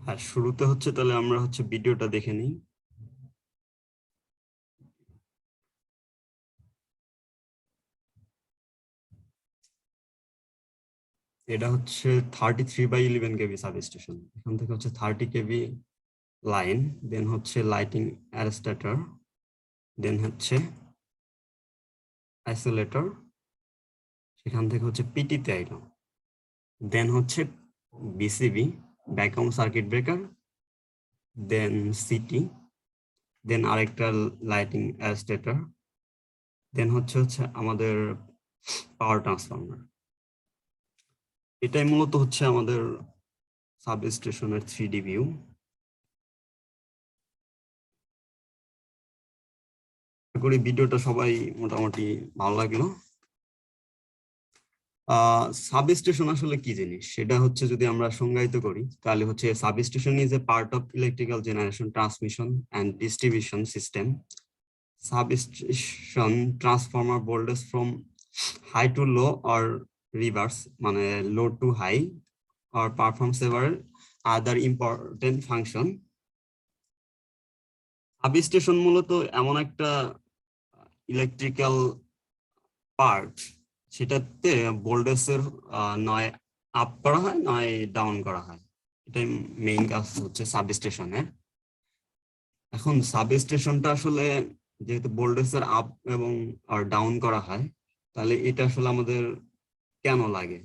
হ্যাঁ, শুরুতে হচ্ছে তাহলে আমরা হচ্ছে ভিডিওটা দেখে নিই। এটা হচ্ছে 33/11 কেভি সাবস্টেশন। এখান থেকে হচ্ছে 30 কেভি লাইন, দেন হচ্ছে লাইটিং অ্যারেস্টেটর, দেন হচ্ছে আইসোলেটর, সেখান থেকে হচ্ছে পিটিতে আইলাম, দেন হচ্ছে বিসিবি ব্যাকগ্রাউন্ড সার্কিট ব্রেকার, দেন সিটি, দেন আরেকটা লাইটিং অ্যারেস্টেটর, দেন হচ্ছে আমাদের পাওয়ার ট্রান্সফরমার। এটাই মূলত হচ্ছে আমাদের সাবস্টেশনের 3D ভিউ। আশা করি ভিডিওটা সবাই মোটামুটি ভালো লাগলো। সাবস্টেশন আসলে কি জিনিস সেটা হচ্ছে যদি আমরা সংজ্ঞায়িত করি তাহলে হচ্ছে substation is a part of electrical generation, transmission and distribution system. Substation transformer voltage from high to low or reverse, মানে low to high, or perform several other important function. Substation মূলত এমন একটা ইলেকট্রিক্যাল পার্ট, সেটাতে ভোল্টেজের নয় up করা হয় নয় ডাউন করা হয়। এটাই মেইন কাজ হচ্ছে সাবস্টেশনের। এখন সাবস্টেশনটা আসলে যেহেতু ভোল্টেজের আপ এবং ডাউন করা হয়, তাহলে এটা আসলে আমাদের কেন লাগে